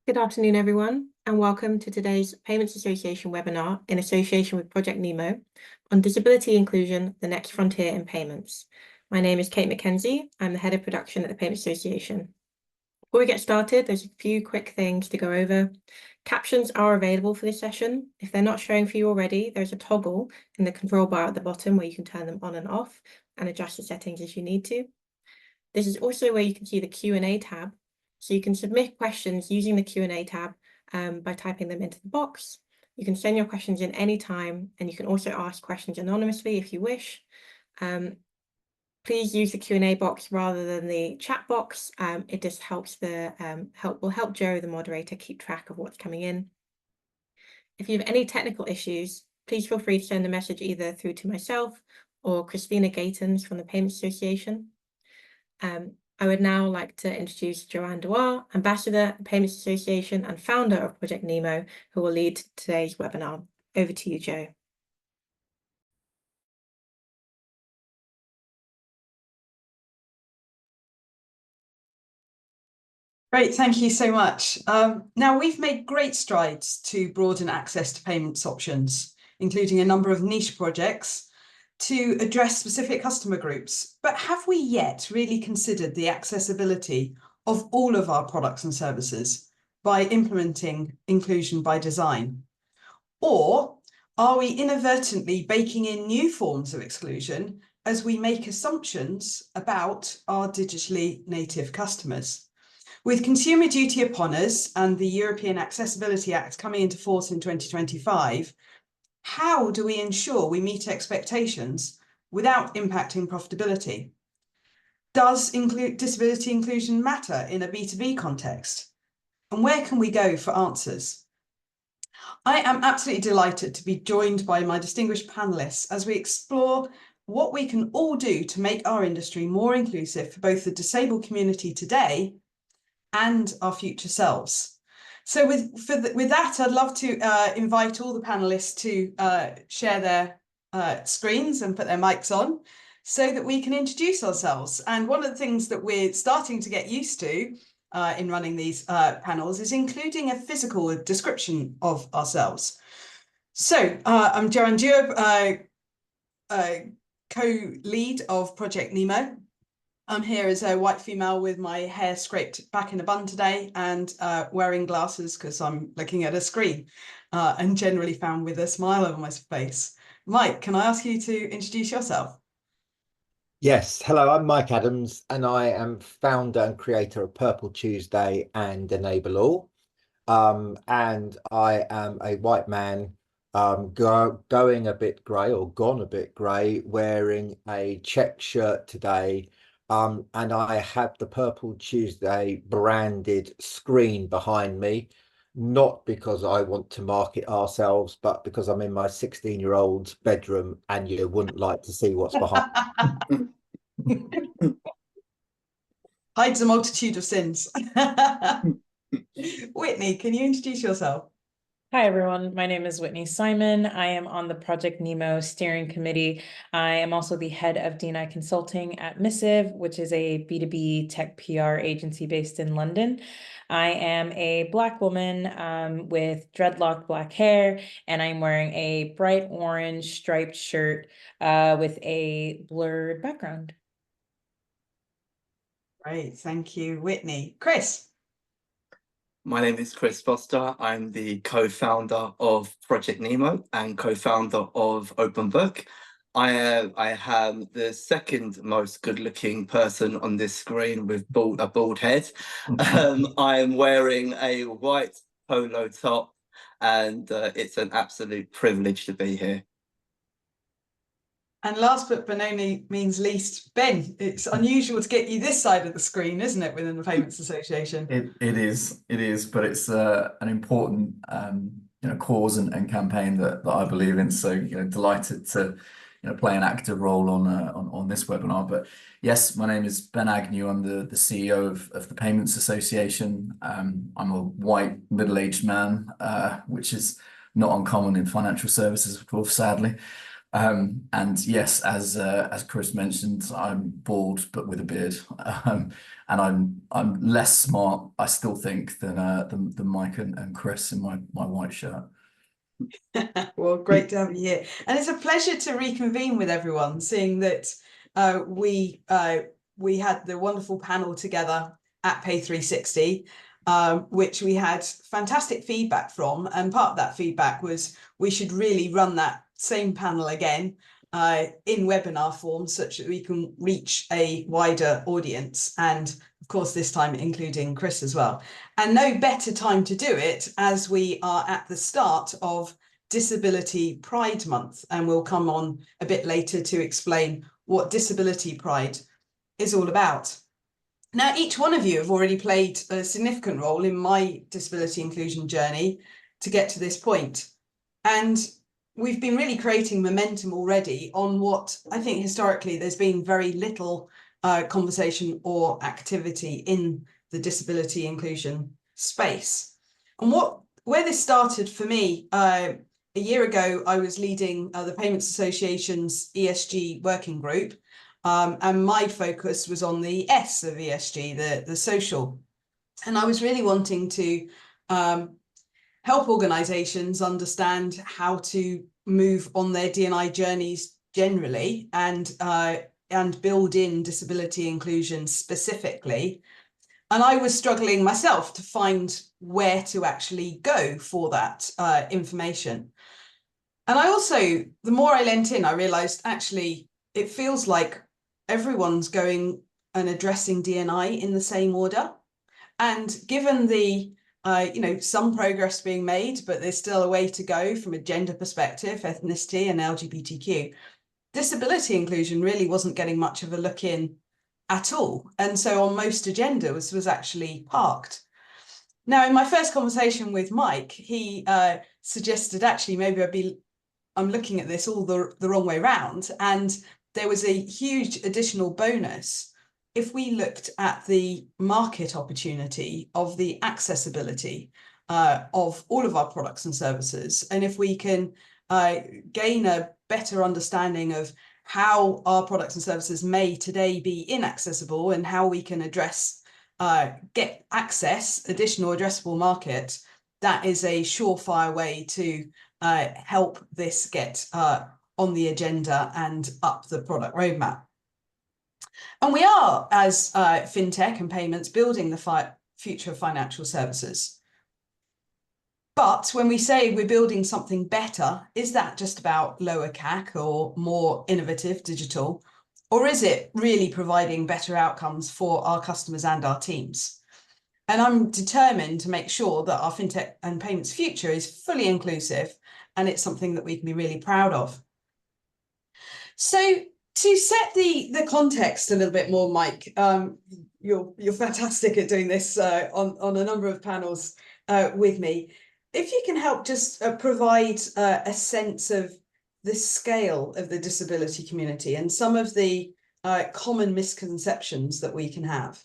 Good afternoon, everyone, and welcome to today's Payments Association webinar in association with Project NEMO on disability inclusion, the next frontier in payments. My name is Kate McKenzie. I'm the head of production at the Payments Association. Before we get started, there's a few quick things to go over. Captions are available for this session. If they're not showing for you already, there's a toggle in the control bar at the bottom where you can turn them on and off and adjust the settings as you need to. This is also where you can see the Q&A tab. So you can submit questions using the Q&A tab by typing them into the box. You can send your questions in any time, and you can also ask questions anonymously if you wish. Please use the Q&A box rather than the chat box. It just helps will help Joe, the moderator, keep track of what's coming in. If you have any technical issues, please feel free to send a message either through to myself or Christina Gatens from the Payments Association. I would now like to introduce Joanne Dewar, Ambassador at the Payments Association and founder of Project NEMO, who will lead today's webinar. Over to you, Jo. Great, thank you so much. Now, we've made great strides to broaden access to payments options, including a number of niche projects to address specific customer groups. But have we yet really considered the accessibility of all of our products and services by implementing inclusion by design? Or are we inadvertently baking in new forms of exclusion as we make assumptions about our digitally native customers? With Consumer Duty upon us and the European Accessibility Act coming into force in 2025, how do we ensure we meet expectations without impacting profitability? Does disability inclusion matter in a B2B context? And where can we go for answers? I am absolutely delighted to be joined by my distinguished panelists as we explore what we can all do to make our industry more inclusive for both the disabled community today and our future selves. So with that, I'd love to invite all the panelists to share their screens and put their mics on so that we can introduce ourselves. And one of the things that we're starting to get used to in running these panels is including a physical description of ourselves. So I'm Joanne Dewar, co-lead of Project NEMO. I'm here as a white female with my hair scraped back in a bun today and wearing glasses because I'm looking at a screen and generally found with a smile on my face. Mike, can I ask you to introduce yourself? Yes, hello, I'm Mike Adams and I am founder and creator of Purple Tuesday and Enable All. And I am a white man going a bit grey or gone a bit grey, wearing a check shirt today. And I have the Purple Tuesday branded screen behind me, not because I want to market ourselves, but because I'm in my 16-year-old's bedroom and you wouldn't like to see what's behind. Hides a multitude of sins. Whitney, can you introduce yourself? Hi, everyone. My name is Whitney Simon. I am on the Project NEMO steering committee. I am also the head of D&I Consulting at Missive, which is a B2B tech PR agency based in London. I am a Black woman with dreadlocked black hair, and I'm wearing a bright orange striped shirt with a blurred background. Great, thank you, Whitney. Chris? My name is Chris Foster. I'm the co-founder of Project NEMO and co-founder of OpenBook. I have the second most good-looking person on this screen with a bald head. I am wearing a white polo top, and it's an absolute privilege to be here. And last but by no means least, Ben, it's unusual to get you this side of the screen, isn't it, within the Payments Association? It is, but it's an important cause and campaign that I believe in. So delighted to play an active role on this webinar. But yes, my name is Ben Agnew. I'm the CEO of the Payments Association. I'm a white middle-aged man, which is not uncommon in financial services, of course, sadly. And yes, as Chris mentioned, I'm bald but with a beard, and I'm less smart, I still think, than Mike and Chris in my white shirt. Well, great to have you here, and it's a pleasure to reconvene with everyone, seeing that we had the wonderful panel together at Pay 360, which we had fantastic feedback from, and part of that feedback was we should really run that same panel again in webinar form, such that we can reach a wider audience, and of course this time including Chris as well. And no better time to do it as we are at the start of Disability Pride Month, and we'll come on a bit later to explain what Disability Pride is all about. Now, each one of you have already played a significant role in my disability inclusion journey to get to this point. And we've been really creating momentum already on what I think historically there's been very little conversation or activity in the disability inclusion space. And where this started for me, a year ago, I was leading the Payments Association's ESG working group, and my focus was on the S of ESG, the social. And I was really wanting to help organisations understand how to move on their D&I journeys generally, and build in disability inclusion specifically. And I was struggling myself to find where to actually go for that information. And I also, the more I lent in, I realised actually it feels like everyone's going and addressing D&I in the same order. And given the some progress being made, but there's still a way to go from a gender perspective, ethnicity and LGBTQ, disability inclusion really wasn't getting much of a look in at all. And so on most agendas was actually parked. Now, in my first conversation with Mike, he suggested actually maybe I'm looking at this all the wrong way round. And there was a huge additional bonus if we looked at the market opportunity of the accessibility of all of our products and services. And if we can gain a better understanding of how our products and services may today be inaccessible, and how we can address, get access, additional addressable market, that is a surefire way to help this get on the agenda and up the product roadmap. And we are, as FinTech and payments, building the future of financial services. But when we say we're building something better, is that just about lower CAC or more innovative digital? Or is it really providing better outcomes for our customers and our teams? And I'm determined to make sure that our FinTech and payments future is fully inclusive, and it's something that we can be really proud of. So to set the context a little bit more, Mike, you're fantastic at doing this on a number of panels with me. If you can help just provide a sense of the scale of the disability community and some of the common misconceptions that we can have.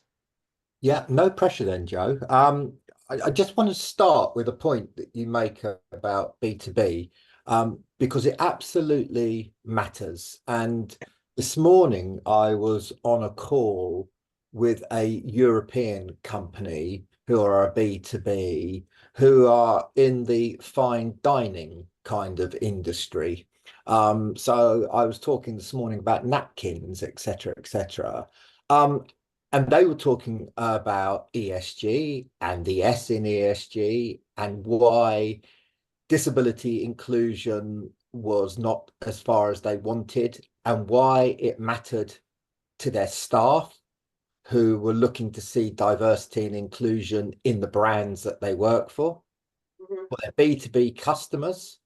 Yeah, no pressure then, Joe. I just want to start with a point that you make about B2B, because it absolutely matters. And this morning I was on a call with a European company who are a B2B, who are in the fine dining kind of industry. So I was talking this morning about napkins, etc., etc. And they were talking about ESG and the S in ESG, and why disability inclusion was not as far as they wanted, and why it mattered to their staff who were looking to see diversity and inclusion in the brands that they work for, for their B2B customers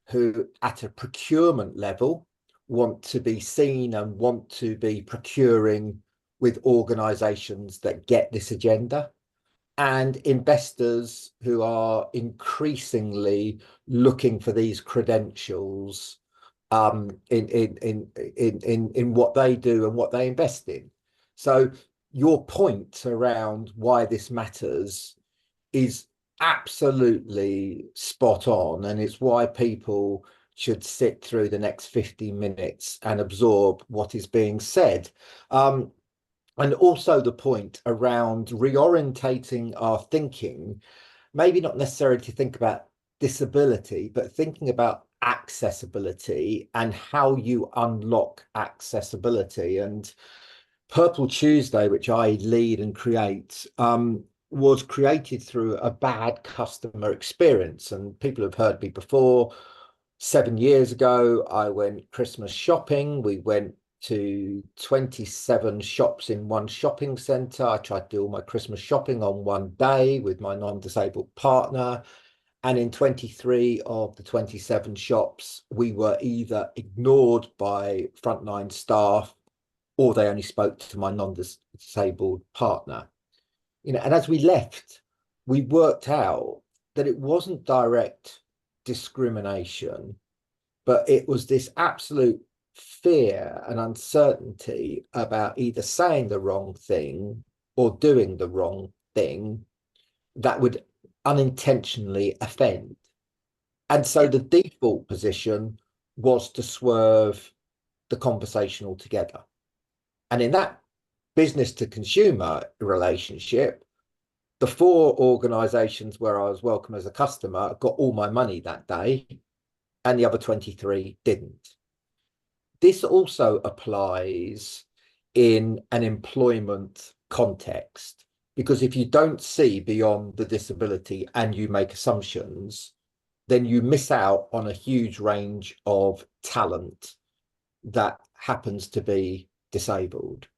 who at a procurement level want to be seen and want to be procuring with organizations that get this agenda, and investors who are increasingly looking for these credentials in what they do and what they invest in. So your point around why this matters is absolutely spot on, and it's why people should sit through the next 50 minutes and absorb what is being said. And also the point around reorientating our thinking, maybe not necessarily to think about disability, but thinking about accessibility and how you unlock accessibility. And Purple Tuesday, which I lead and create, was created through a bad customer experience. And people have heard me before. 7 years ago, I went Christmas shopping. We went to 27 shops in one shopping centre. I tried to do all my Christmas shopping on one day with my non-disabled partner. And in 23 of the 27 shops, we were either ignored by frontline staff or they only spoke to my non-disabled partner. And as we left, we worked out that it wasn't direct discrimination, but it was this absolute fear and uncertainty about either saying the wrong thing or doing the wrong thing that would unintentionally offend. And so the default position was to swerve the conversation altogether. And in that business to consumer relationship, the 4 organizations where I was welcome as a customer got all my money that day, and the other 23 didn't. This also applies in an employment context, because if you don't see beyond the disability and you make assumptions, then you miss out on a huge range of talent that happens to be disabled.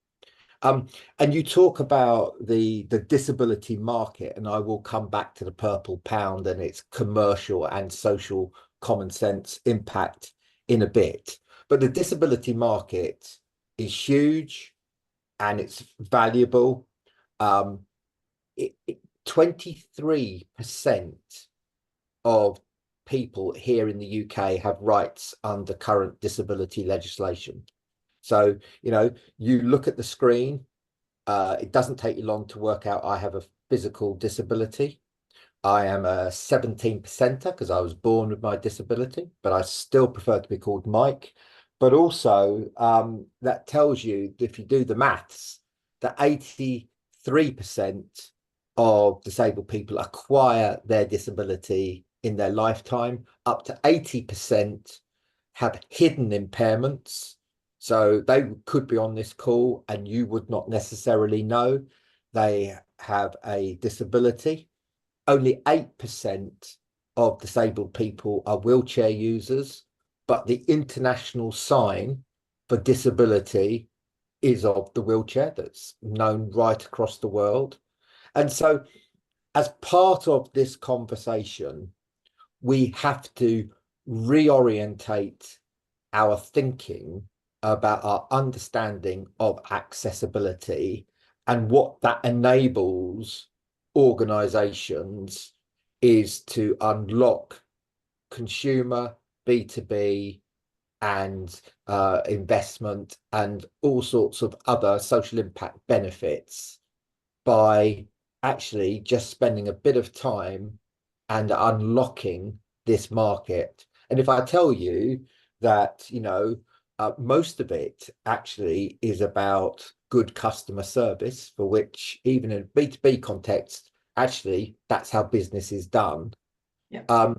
And you talk about the disability market, and I will come back to the Purple Pound and its commercial and social common sense impact in a bit. But the disability market is huge and it's valuable. 23% of people here in the UK have rights under current disability legislation. So, you look at the screen, it doesn't take you long to work out I have a physical disability. I am a 17%er because I was born with my disability, but I still prefer to be called Mike. But also that tells you, if you do the maths, that 83% of disabled people acquire their disability in their lifetime. Up to 80% have hidden impairments. So they could be on this call and you would not necessarily know they have a disability. Only 8% of disabled people are wheelchair users, but the international sign for disability is of the wheelchair that's known right across the world. And so as part of this conversation, we have to reorientate our thinking about our understanding of accessibility and what that enables organizations is to unlock consumer, B2B, and investment and all sorts of other social impact benefits by actually just spending a bit of time and unlocking this market. And if I tell you that, most of it actually is about good customer service, for which even in a B2B context, actually, that's how business is done. Yeah.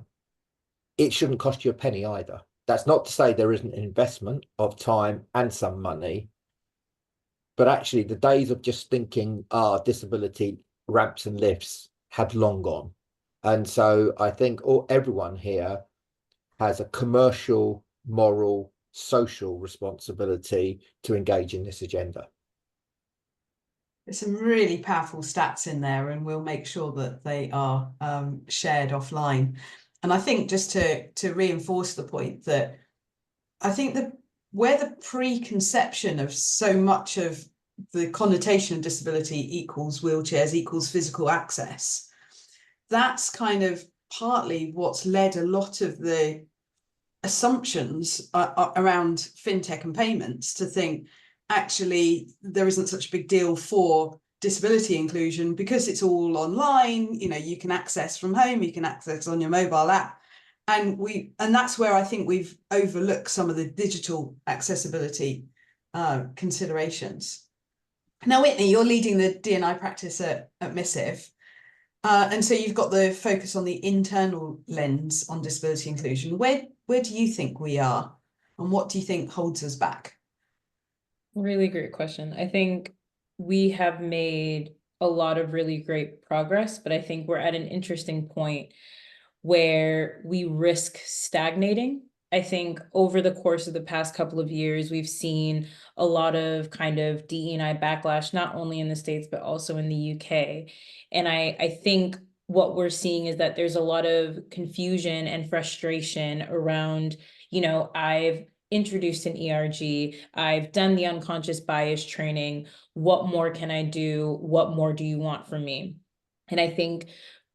It shouldn't cost you a penny either. That's not to say there isn't an investment of time and some money, but actually the days of just thinking, disability ramps and lifts have long gone. And so I think everyone here has a commercial, moral, social responsibility to engage in this agenda. There's some really powerful stats in there, and we'll make sure that they are shared offline. And I think just to reinforce the point that I think that where the preconception of so much of the connotation of disability equals wheelchairs equals physical access, that's kind of partly what's led a lot of the assumptions around fintech and payments to think actually there isn't such a big deal for disability inclusion because it's all online. You can access from home, you can access on your mobile app, And that's where I think we've overlooked some of the digital accessibility considerations. Now, Whitney, you're leading the D&I practice at Missive. And so you've got the focus on the internal lens on disability inclusion. Where do you think we are, and what do you think holds us back? Really great question. I think we have made a lot of really great progress, but I think we're at an interesting point where we risk stagnating. I think over the course of the past couple of years, we've seen a lot of kind of DE&I backlash, not only in the States, but also in the UK. And I think what we're seeing is that there's a lot of confusion and frustration around, I've introduced an ERG, I've done the unconscious bias training. What more can I do? What more do you want from me? And I think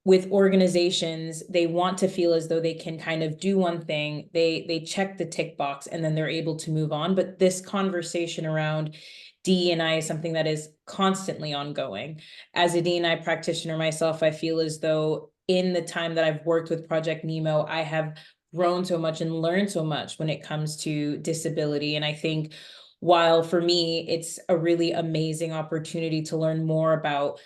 with organizations, they want to feel as though they can kind of do one thing, they check the tick box, and then they're able to move on. But this conversation around DE&I is something that is constantly ongoing. As a DE&I practitioner myself, I feel as though in the time that I've worked with Project Nemo, I have grown so much and learned so much when it comes to disability. And I think while for me, it's a really amazing opportunity to learn more about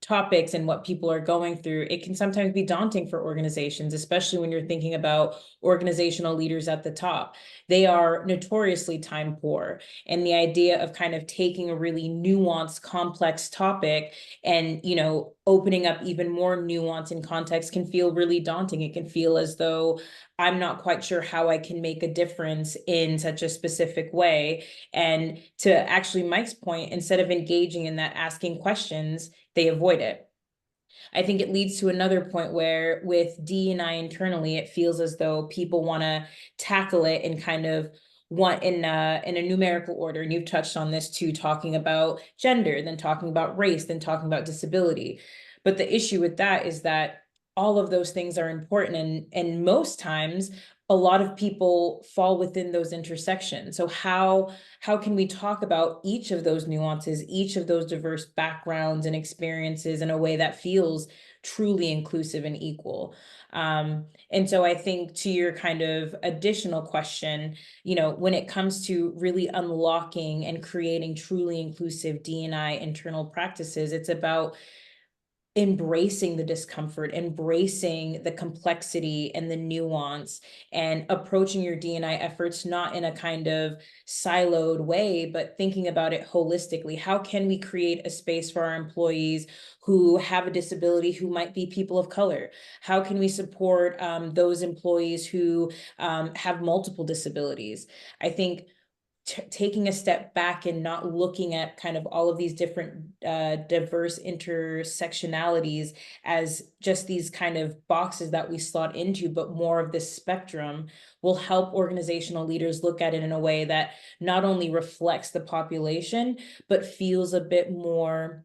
topics and what people are going through, it can sometimes be daunting for organizations, especially when you're thinking about organizational leaders at the top. They are notoriously time poor. And the idea of kind of taking a really nuanced, complex topic and, opening up even more nuance and context can feel really daunting. It can feel as though I'm not quite sure how I can make a difference in such a specific way. And to actually Mike's point, instead of engaging in that, asking questions, they avoid it. I think it leads to another point where with D&I internally, it feels as though people want to tackle it in kind of in a numerical order. And you've touched on this too, talking about gender, then talking about race, then talking about disability. But the issue with that is that all of those things are important, and most times a lot of people fall within those intersections. So how can we talk about each of those nuances, each of those diverse backgrounds and experiences in a way that feels truly inclusive and equal? And so I think to your kind of additional question, when it comes to really unlocking and creating truly inclusive D&I internal practices, it's about embracing the discomfort, embracing the complexity and the nuance, and approaching your D&I efforts not in a kind of siloed way, but thinking about it holistically. How can we create a space for our employees who have a disability, who might be people of color? How can we support those employees who have multiple disabilities? I think taking a step back and not looking at kind of all of these different diverse intersectionalities as just these kind of boxes that we slot into, but more of this spectrum will help organizational leaders look at it in a way that not only reflects the population, but feels a bit more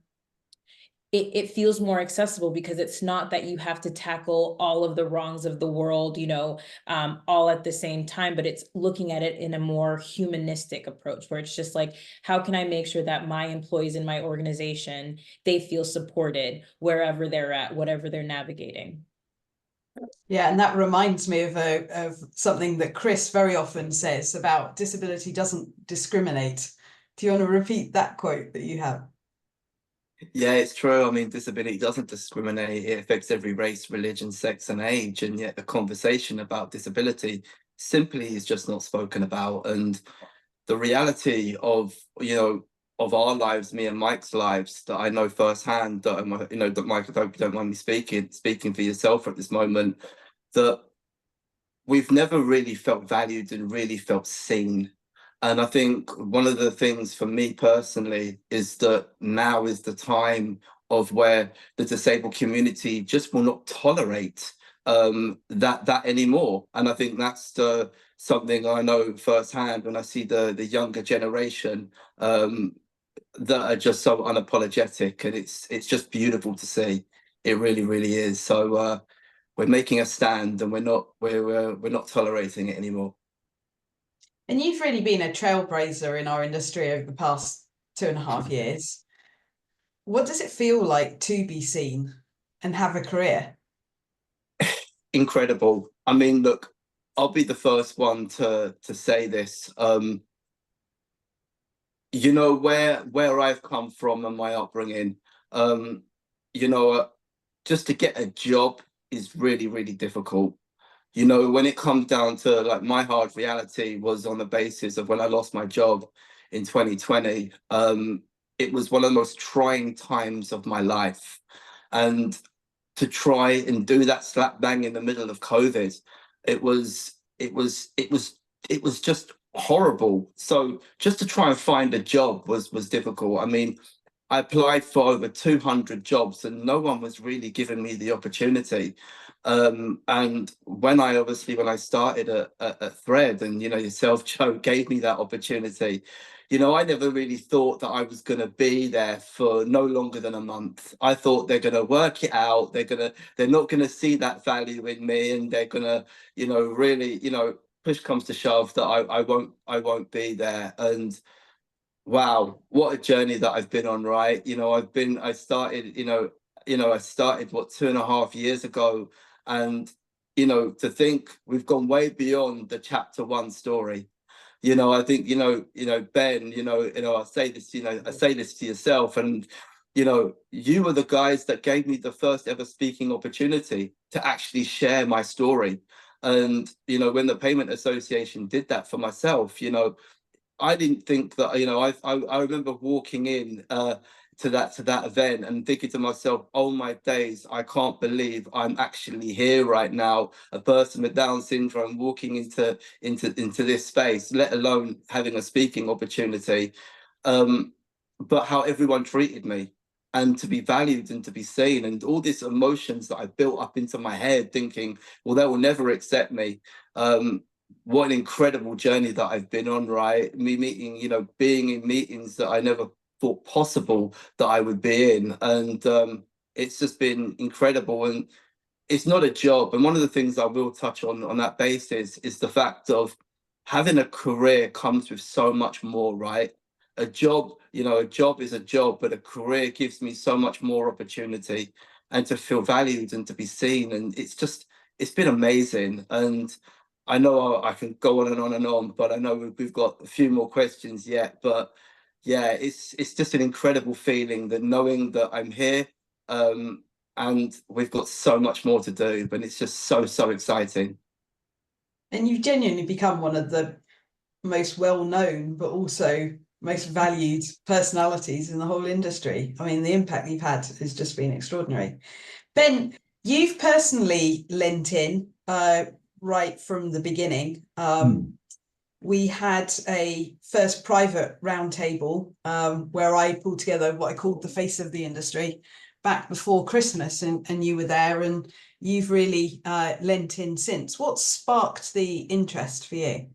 it feels more accessible, because it's not that you have to tackle all of the wrongs of the world, all at the same time, but it's looking at it in a more humanistic approach, where it's just like, how can I make sure that my employees in my organization, they feel supported wherever they're at, whatever they're navigating. Yeah, and that reminds me of something that Chris very often says about disability doesn't discriminate. Do you want to repeat that quote that you have? Yeah, it's true. I mean, disability doesn't discriminate. It affects every race, religion, sex, and age. And yet the conversation about disability simply is just not spoken about. And the reality of, of our lives, me and Mike's lives, that I know firsthand, that Mike, I hope you don't mind me speaking for yourself at this moment, that we've never really felt valued and really felt seen. And I think one of the things for me personally is that now is the time of where the disabled community just will not tolerate that anymore. And I think that's something I know firsthand when I see the younger generation that are just so unapologetic, and it's just beautiful to see. It really, really is. So we're making a stand, and we're not tolerating it anymore. And you've really been a trailblazer in our industry over the past 2.5 years. What does it feel like to be seen and have a career? incredible. I mean, look, I'll be the first one to say this. You know, where I've come from and my upbringing, you know, just to get a job is really, really difficult. You know, when it comes down to like my hard reality was on the basis of when I lost my job in 2020. It was one of the most trying times of my life. And to try and do that slap bang in the middle of COVID, it was just horrible. So just to try and find a job was difficult. I mean, I applied for over 200 jobs and no one was really giving me the opportunity. And when I started at Thread, and you know, yourself, Joe, gave me that opportunity, you know, I never really thought that I was going to be there for no longer than a month. I thought they're going to work it out. They're not going to see that value in me, and they're going to, you know, really, you know, push comes to shove that I won't be there. And wow, what a journey that I've been on, right? You know, I started, I started what 2.5 years ago, and you know, to think we've gone way beyond the chapter 1 story. You know, I think, Ben, I say this to yourself, and you know, you were the guys that gave me the first ever speaking opportunity to actually share my story. And you know, when the Payment Association did that for myself, you know, I didn't think that, you know, I remember walking in to that event and thinking to myself, oh my days, I can't believe I'm actually here right now, a person with Down syndrome walking into this space, let alone having a speaking opportunity. But how everyone treated me, and to be valued and to be seen, and all these emotions that I built up into my head thinking, well, they will never accept me. What an incredible journey that I've been on, right? Me meeting, you know, being in meetings that I never thought possible that I would be in. And it's just been incredible. And it's not a job. And one of the things I will touch on that basis is the fact of having a career comes with so much more, right? A job, you know, a job is a job, but a career gives me so much more opportunity and to feel valued and to be seen. And it's been amazing. And I know I can go on and on and on, but I know we've got a few more questions yet. But yeah, it's just an incredible feeling that knowing that I'm here, and we've got so much more to do, but it's just so exciting. And you've genuinely become one of the most well-known, but also most valued personalities in the whole industry. I mean, the impact you've had has just been extraordinary. Ben, you've personally lent in right from the beginning. We had a first private roundtable where I pulled together what I called the face of the industry back before Christmas, and you were there, and you've really lent in since. What sparked the interest for you?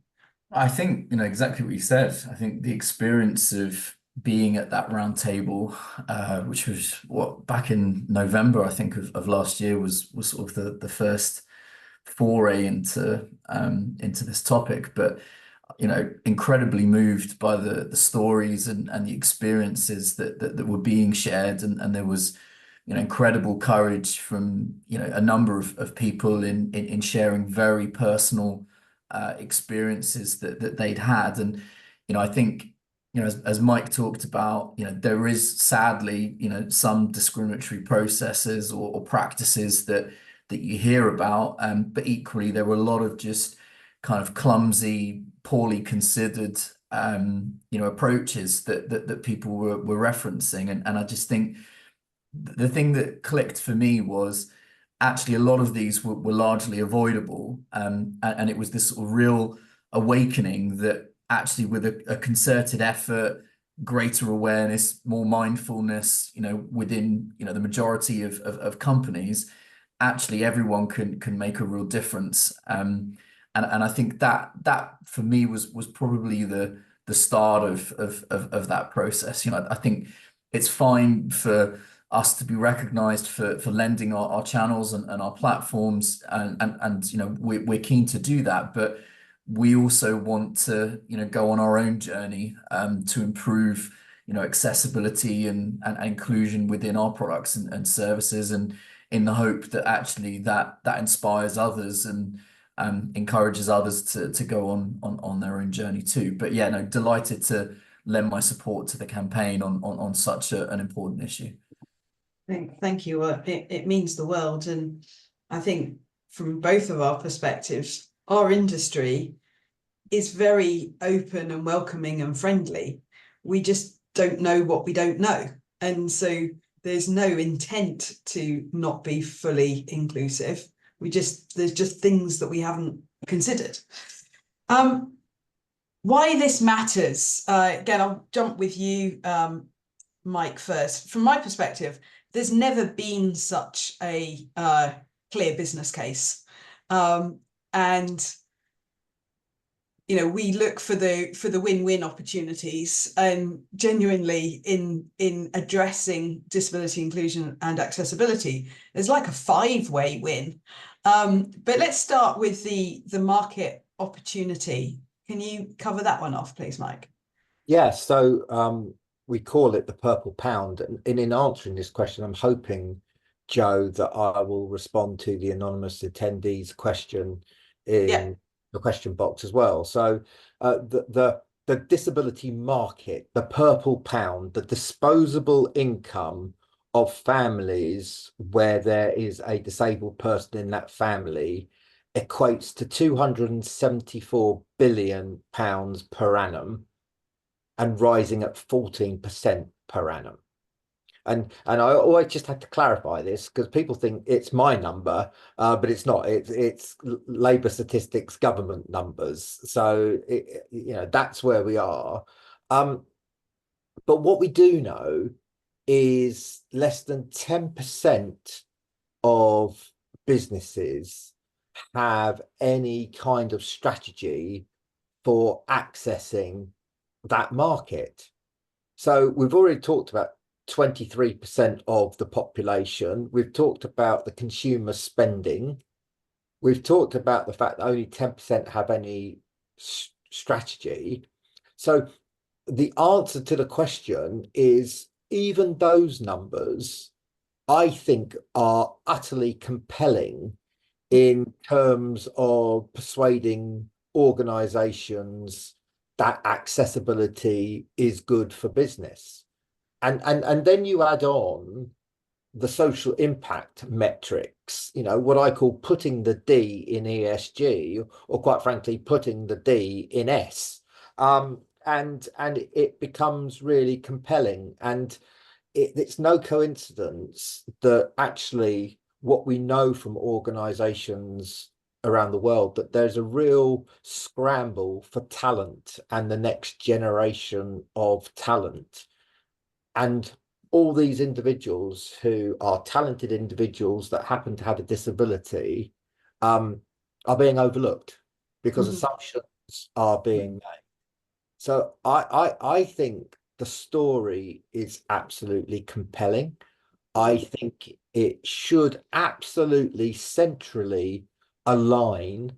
I think, you know, exactly what you said. I think the experience of being at that round table, which was back in November, I think, of last year, was sort of the first foray into this topic. But you know, incredibly moved by the stories and the experiences that were being shared, and there was, you know, incredible courage from, you know, a number of people in sharing very personal experiences that they'd had. And you know, I think, you know, as Mike talked about, you know, there is sadly, you know, some discriminatory processes or practices that you hear about, but equally there were a lot of just kind of clumsy, poorly considered, you know, approaches that people were referencing. And I just think the thing that clicked for me was actually a lot of these were largely avoidable, and it was this sort of real awakening that actually with a concerted effort, greater awareness, more mindfulness, you know, within, you know, the majority of companies, actually everyone can make a real difference. And I think that for me was probably the start of that process. You know, I think it's fine for us to be recognized for lending our channels and our platforms, and you know, we're keen to do that, but we also want to, you know, go on our own journey to improve, you know, accessibility and inclusion within our products and services. And in the hope that actually that inspires others and encourages others to go on their own journey too. But yeah, no, delighted to lend my support to the campaign on such an important issue. Thank you. It means the world, and I think from both of our perspectives, our industry is very open and welcoming and friendly. We just don't know what we don't know, and so there's no intent to not be fully inclusive. There's just things that we haven't considered. Why this matters, again, I'll jump with you, Mike, first. From my perspective, there's never been such a clear business case, and you know, we look for the win-win opportunities, and genuinely in addressing disability inclusion and accessibility, there's like a 5-way win. But let's start with the market opportunity. Can you cover that one off, please, Mike? Yeah, so we call it the purple pound. And in answering this question, I'm hoping, Joe, that I will respond to the anonymous attendee's question in the question box as well. So the disability market, the purple pound, the disposable income of families where there is a disabled person in that family equates to £274 billion per annum and rising at 14% per annum. And I always just had to clarify this because people think it's my number, but it's not. It's Labour statistics government numbers. So you know, that's where we are. But what we do know is less than 10% of businesses have any kind of strategy for accessing that market. So we've already talked about 23% of the population. We've talked about the consumer spending. We've talked about the fact that only 10% have any strategy. So the answer to the question is even those numbers, I think, are utterly compelling in terms of persuading organizations that accessibility is good for business. And then you add on the social impact metrics, you know, what I call putting the D in ESG, or quite frankly, putting the D in S. And it becomes really compelling. And it's no coincidence that actually what we know from organizations around the world, that there's a real scramble for talent and the next generation of talent. And all these individuals who are talented individuals that happen to have a disability are being overlooked because assumptions are being made. So I think the story is absolutely compelling. I think it should absolutely centrally align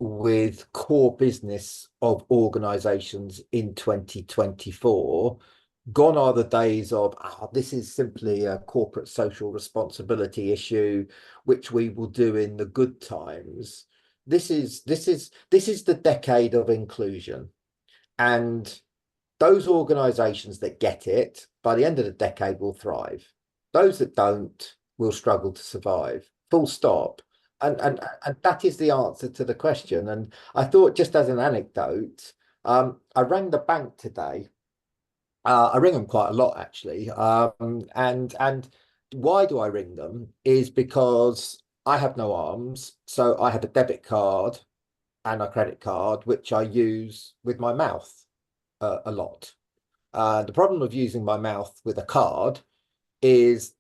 with core business of organizations in 2024. Gone are the days of this is simply a corporate social responsibility issue which we will do in the good times. This is the decade of inclusion, and those organizations that get it by the end of the decade will thrive. Those that don't will struggle to survive, full stop. And that is the answer to the question. And I thought, just as an anecdote, I rang the bank today. I ring them quite a lot, actually. And why do I ring them is because I have no arms. So I have a debit card and a credit card, which I use with my mouth a lot. The problem of using my mouth with a card is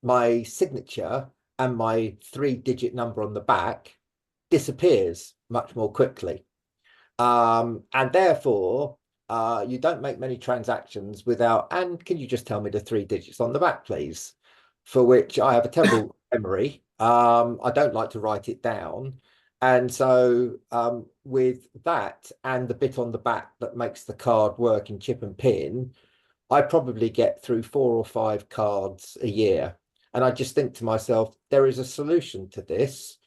my signature and my 3-digit number on the back disappears much more quickly. And therefore, you don't make many transactions without, and can you just tell me the 3 digits on the back, please? For which I have a terrible memory. I don't like to write it down. And so with that and the bit on the back that makes the card work in chip and pin, I probably get through 4 or 5 cards a year. And I just think to myself, there is a solution to this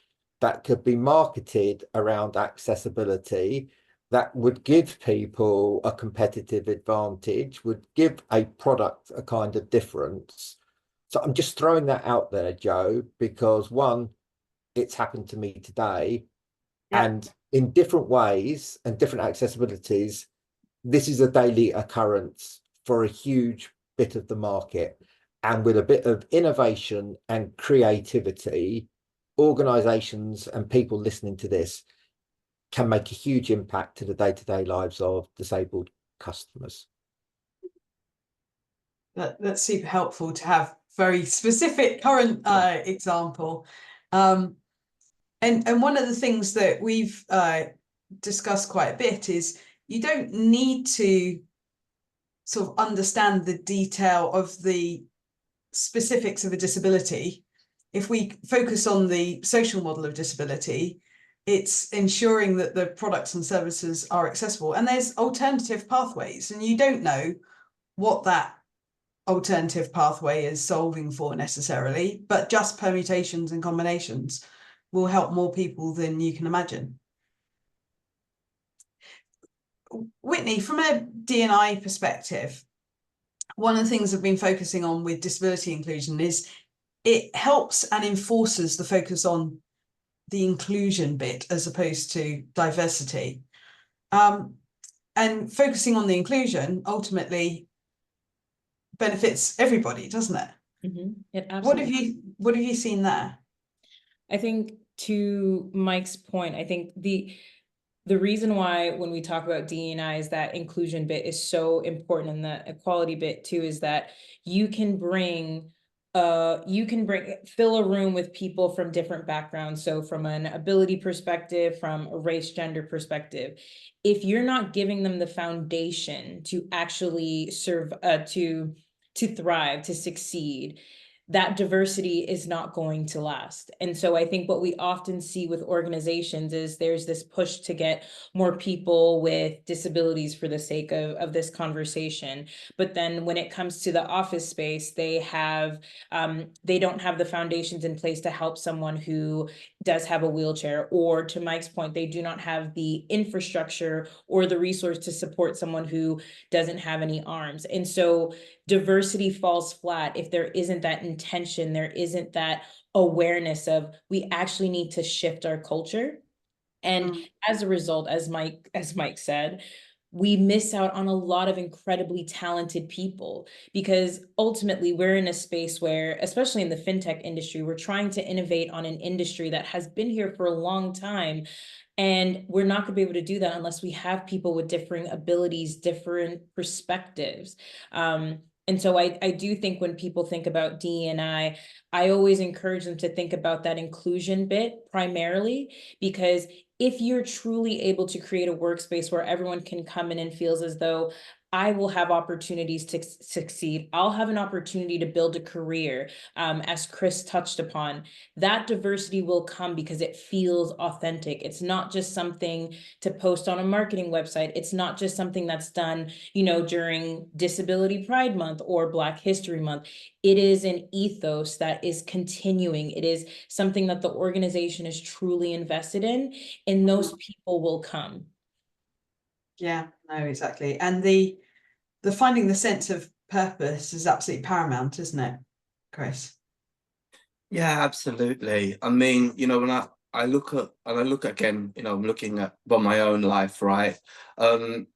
that could be marketed around accessibility that would give people a competitive advantage, would give a product a kind of difference. So I'm just throwing that out there, Joe, because one, it's happened to me today. Yeah. And in different ways and different accessibilities, this is a daily occurrence for a huge bit of the market. And with a bit of innovation and creativity, organizations and people listening to this can make a huge impact to the day-to-day lives of disabled customers. That's super helpful to have very specific current example. And one of the things that we've discussed quite a bit is you don't need to sort of understand the detail of the specifics of a disability. If we focus on the social model of disability, it's ensuring that the products and services are accessible, and there's alternative pathways, and you don't know what that alternative pathway is solving for necessarily, but just permutations and combinations will help more people than you can imagine. Whitney, from a D&I perspective, one of the things I've been focusing on with disability inclusion is it helps and enforces the focus on the inclusion bit as opposed to diversity. And focusing on the inclusion ultimately benefits everybody, doesn't it? It absolutely. What have you seen there? I think to Mike's point, I think the reason why when we talk about D&I is that inclusion bit is so important, and the equality bit too is that you can fill a room with people from different backgrounds. So from an ability perspective, from a race, gender perspective, if you're not giving them the foundation to actually serve, to thrive, to succeed, that diversity is not going to last. And so I think what we often see with organizations is there's this push to get more people with disabilities for the sake of this conversation. But then when it comes to the office space, they don't have the foundations in place to help someone who does have a wheelchair, or to Mike's point, they do not have the infrastructure or the resource to support someone who doesn't have any arms. And so diversity falls flat if there isn't that intention, there isn't that awareness of we actually need to shift our culture. And as a result, as Mike said, we miss out on a lot of incredibly talented people, because ultimately we're in a space where, especially in the fintech industry, we're trying to innovate on an industry that has been here for a long time. And we're not going to be able to do that unless we have people with differing abilities, different perspectives. And so I do think when people think about D&I, I always encourage them to think about that inclusion bit primarily, because if you're truly able to create a workspace where everyone can come in and feels as though I will have opportunities to succeed, I'll have an opportunity to build a career, as Chris touched upon, that diversity will come because it feels authentic. It's not just something to post on a marketing website. It's not just something that's done, during Disability Pride Month or Black History Month. It is an ethos that is continuing. It is something that the organization is truly invested in, and those people will come. Yeah, no, exactly. And the finding the sense of purpose is absolutely paramount, isn't it, Chris? Yeah, absolutely. I mean, when I look again, I'm looking at my own life, right? And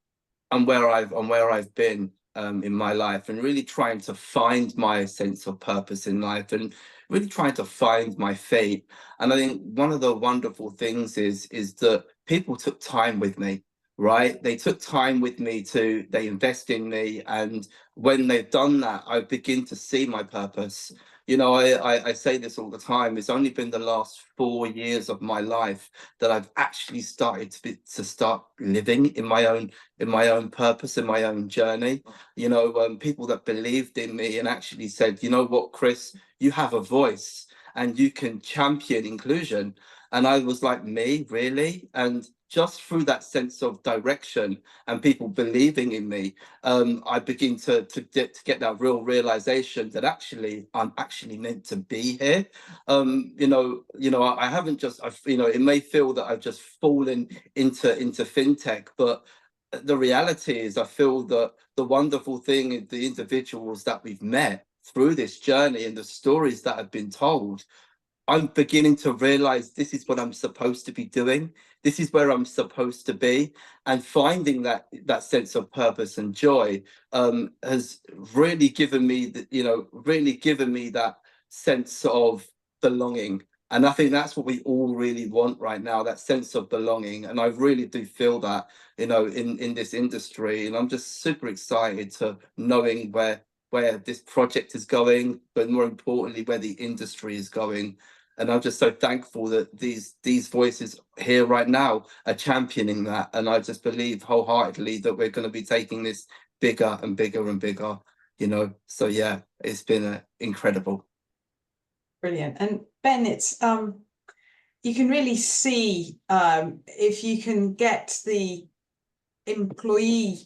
where I've been in my life, and really trying to find my sense of purpose in life, and really trying to find my fate. And I think one of the wonderful things is that people took time with me. Right, they took time with me they invest in me, and when they've done that, I begin to see my purpose. I say this all the time. It's only been the last 4 years of my life that I've actually started to start living in my own purpose, in my own journey. People that believed in me and actually said, you know what, Chris, you have a voice and you can champion inclusion. And I was like, me, really? And just through that sense of direction and people believing in me, I begin to get that real realization that actually I'm actually meant to be here. I haven't just, it may feel that I've just fallen into fintech, but the reality is I feel that the wonderful thing is the individuals that we've met through this journey and the stories that have been told, I'm beginning to realize this is what I'm supposed to be doing. This is where I'm supposed to be, and finding that sense of purpose and joy has really given me that sense of belonging. And I think that's what we all really want right now, that sense of belonging. And I really do feel that, in this industry. And I'm just super excited to knowing where this project is going, but more importantly, where the industry is going. And I'm just so thankful that these voices here right now are championing that. And I just believe wholeheartedly that we're going to be taking this bigger and bigger and bigger, So yeah, it's been incredible. Brilliant. And Ben, it's you can really see if you can get the employee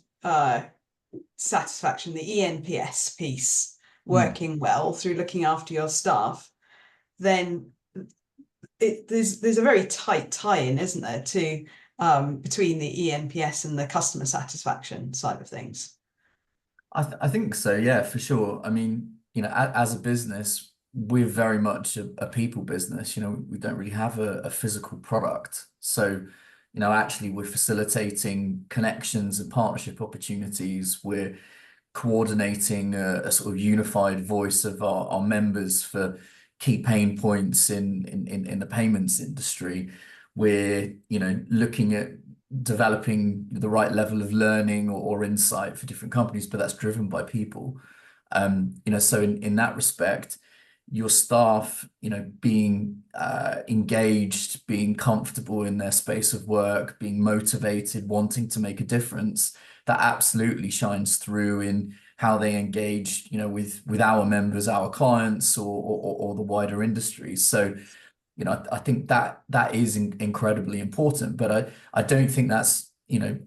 satisfaction, the ENPS piece working well through looking after your staff, then there's a very tight tie-in, isn't there, to between the ENPS and the customer satisfaction side of things. I think so, yeah, for sure. I mean, as a business, we're very much a people business. We don't really have a physical product. So, actually we're facilitating connections and partnership opportunities. We're coordinating a sort of unified voice of our members for key pain points in the payments industry. We're looking at developing the right level of learning or insight for different companies, but that's driven by people. So in that respect, your staff being engaged, being comfortable in their space of work, being motivated, wanting to make a difference, that absolutely shines through in how they engage, with our members, our clients, or the wider industry. So, I think that is incredibly important, but I don't think that's,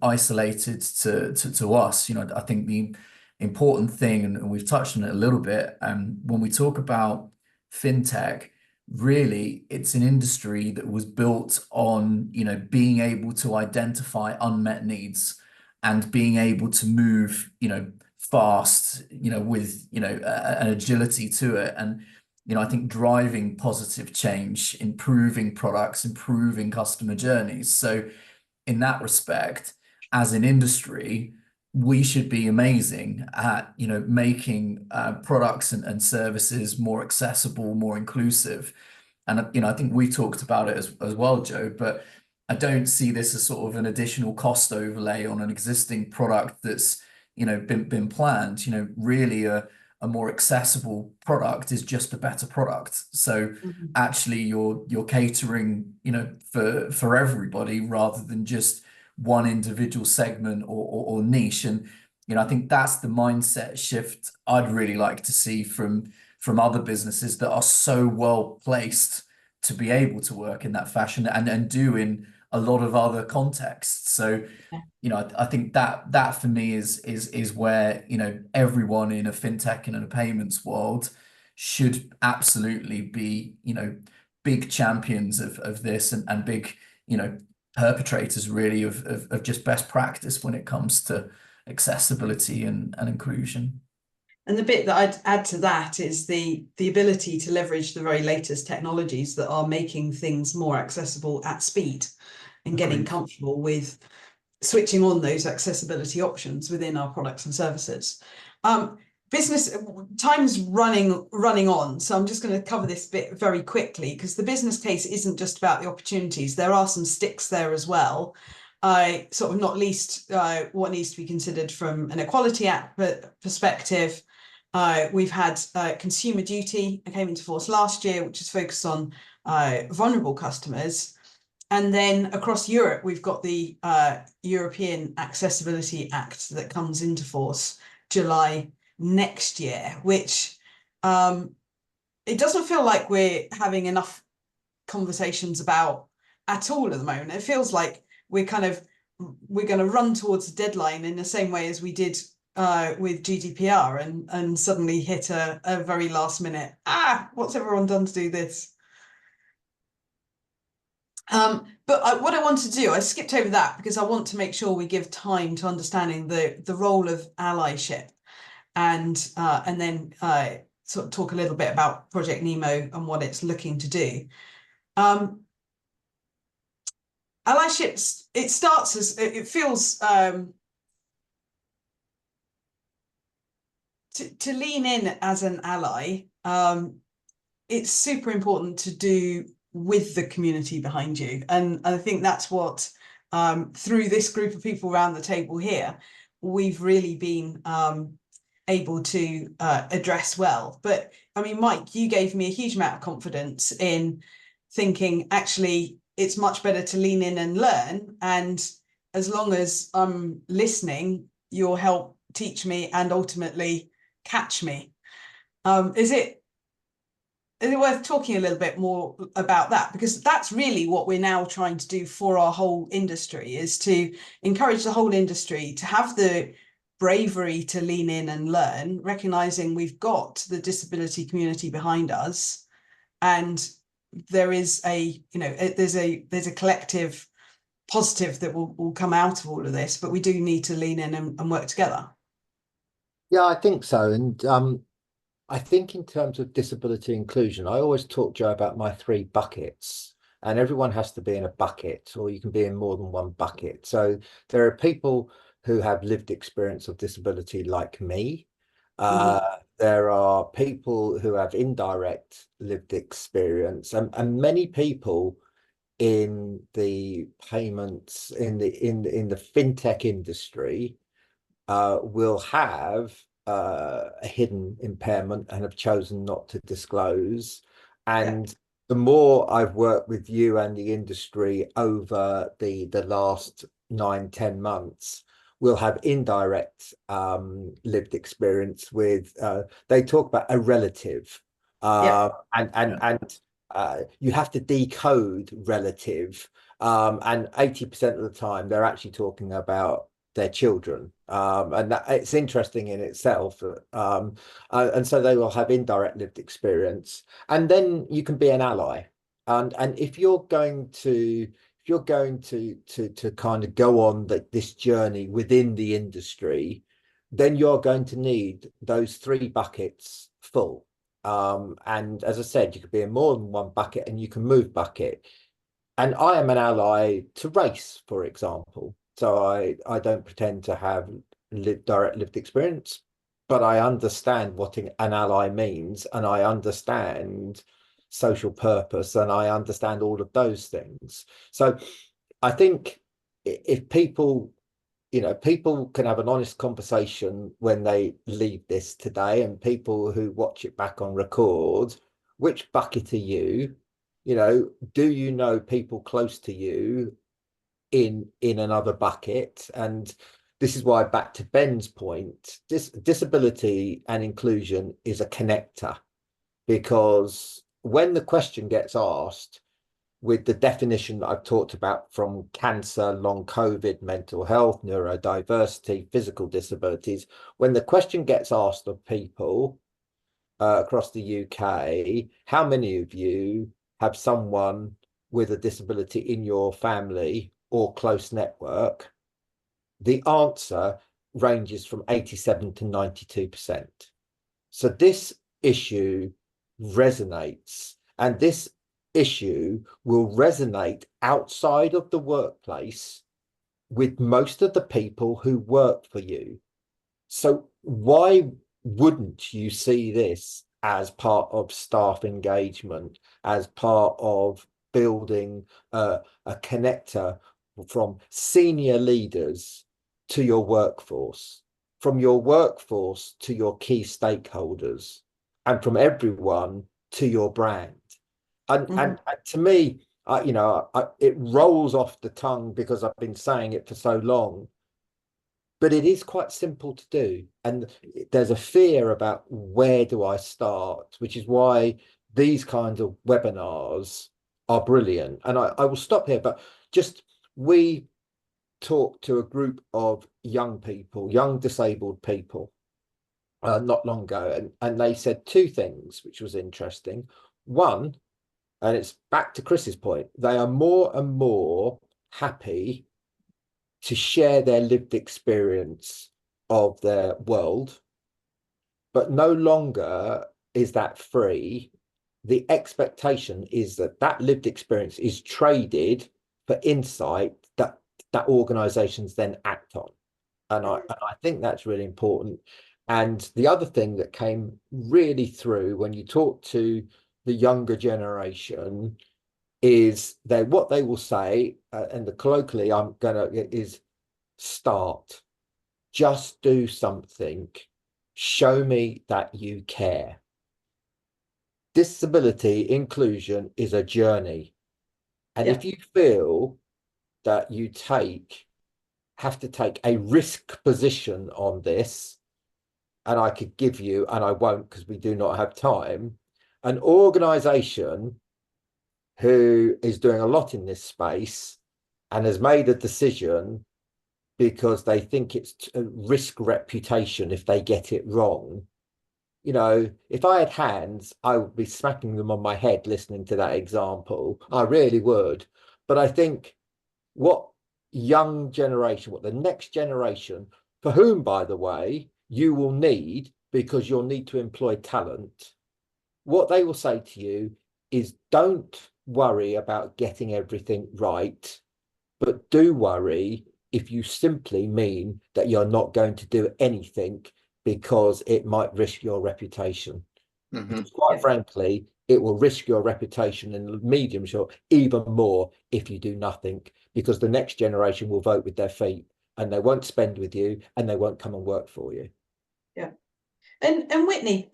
isolated to us. I think the important thing, and we've touched on it a little bit, when we talk about fintech, really, it's an industry that was built on, being able to identify unmet needs and being able to move, fast, with, an agility to it. And, I think driving positive change, improving products, improving customer journeys. So in that respect, as an industry, we should be amazing at, making products and services more accessible, more inclusive. And, I think we talked about it as well, Joe, but I don't see this as sort of an additional cost overlay on an existing product that's, been planned. Really a more accessible product is just a better product. So actually you're catering, for everybody rather than just one individual segment or niche. And, I think that's the mindset shift I'd really like to see from other businesses that are so well placed to be able to work in that fashion and do in a lot of other contexts. So, I think that for me is where, everyone in a fintech and in a payments world should absolutely be, big champions of this and big, perpetrators really of just best practice when it comes to accessibility and inclusion. And the bit that I'd add to that is the ability to leverage the very latest technologies that are making things more accessible at speed and getting comfortable with switching on those accessibility options within our products and services. Business time's running on, so I'm just going to cover this bit very quickly because the business case isn't just about the opportunities. There are some sticks there as well. Sort of not least what needs to be considered from an Equality Act perspective. We've had Consumer Duty that came into force last year, which is focused on vulnerable customers. And then across Europe, we've got the European Accessibility Act that comes into force July next year, which it doesn't feel like we're having enough conversations about at all at the moment. It feels like we're going to run towards a deadline in the same way as we did with GDPR and suddenly hit a very last minute, what's everyone done to do this? But what I want to do, I skipped over that because I want to make sure we give time to understanding the role of allyship, and then sort of talk a little bit about Project Nemo and what it's looking to do. Allyships, it starts as, it feels, to lean in as an ally, it's super important to do with the community behind you. And I think that's what, through this group of people around the table here, we've really been able to address well. But I mean, Mike, you gave me a huge amount of confidence in thinking, actually, it's much better to lean in and learn. And as long as I'm listening, you'll help teach me and ultimately catch me. Is it worth talking a little bit more about that? Because that's really what we're now trying to do for our whole industry, is to encourage the whole industry to have the bravery to lean in and learn, recognizing we've got the disability community behind us, and there is there's a collective positive that will come out of all of this, but we do need to lean in and work together. Yeah, I think so. And I think in terms of disability inclusion, I always talk, Joe, about my 3 buckets, and everyone has to be in a bucket, or you can be in more than one bucket. So there are people who have lived experience of disability like me. There are people who have indirect lived experience, and many people in the payments, in the fintech industry, will have a hidden impairment and have chosen not to disclose. And the more I've worked with you and the industry over the last 9-10 months, we'll have indirect lived experience with, they talk about a relative, and you have to decode relative, and 80% of the time they're actually talking about their children, and that it's interesting in itself. And so they will have indirect lived experience, and then you can be an ally. And if you're going to kind of go on this journey within the industry, then you're going to need those 3 buckets full. And as I said, you could be in more than one bucket, and you can move bucket. And I am an ally to race, for example. So I don't pretend to have direct lived experience, but I understand what an ally means, and I understand social purpose, and I understand all of those things. So I think if people, people can have an honest conversation when they leave this today, and people who watch it back on record, which bucket are you? Do you know people close to you in another bucket? And this is why, back to Ben's point, disability and inclusion is a connector, because when the question gets asked with the definition that I've talked about, from cancer, long COVID, mental health, neurodiversity, physical disabilities, when the question gets asked of people across the UK, how many of you have someone with a disability in your family or close network, the answer ranges from 87 to 92%. So this issue resonates, and this issue will resonate outside of the workplace with most of the people who work for you. So why wouldn't you see this as part of staff engagement, as part of building a connector from senior leaders to your workforce, from your workforce to your key stakeholders, and from everyone to your brand? And to me, it rolls off the tongue because I've been saying it for so long, but it is quite simple to do. And there's a fear about, where do I start, which is why these kinds of webinars are brilliant. And I will stop here, but just, we talked to a group of young people, young disabled people, not long ago, and they said two things, which was interesting. One, and it's back to Chris's point, they are more and more happy to share their lived experience of their world, but no longer is that free. The expectation is that that lived experience is traded for insight that organizations then act on. And I think that's really important. And the other thing that came really through when you talk to the younger generation is what they will say, and colloquially is start, just do something, show me that you care. Disability inclusion is a journey. And if you feel that you have to take a risk position on this, and I could give you, and I won't because we do not have time, an organization who is doing a lot in this space and has made a decision because they think it's a risk reputation if they get it wrong. You know, if I had hands, I would be smacking them on my head listening to that example. I really would. But I think what young generation, what the next generation, for whom, by the way, you will need, because you'll need to employ talent, what they will say to you is don't worry about getting everything right, but do worry if you simply mean that you're not going to do anything because it might risk your reputation. Because quite frankly, it will risk your reputation in the medium short even more if you do nothing, because the next generation will vote with their feet and they won't spend with you and they won't come and work for you. Yeah. And Whitney,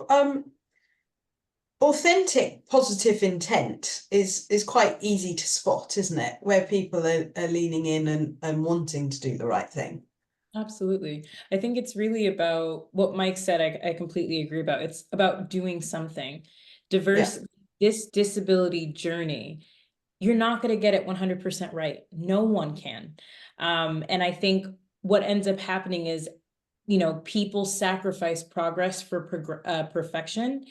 authentic positive intent is quite easy to spot, isn't it? Where people are leaning in and wanting to do the right thing. Absolutely. I think it's really about what Mike said. I completely agree about. It's about doing something. This disability journey, you're not going to get it 100% right. No one can. And I think what ends up happening is, you know, people sacrifice progress for perfection.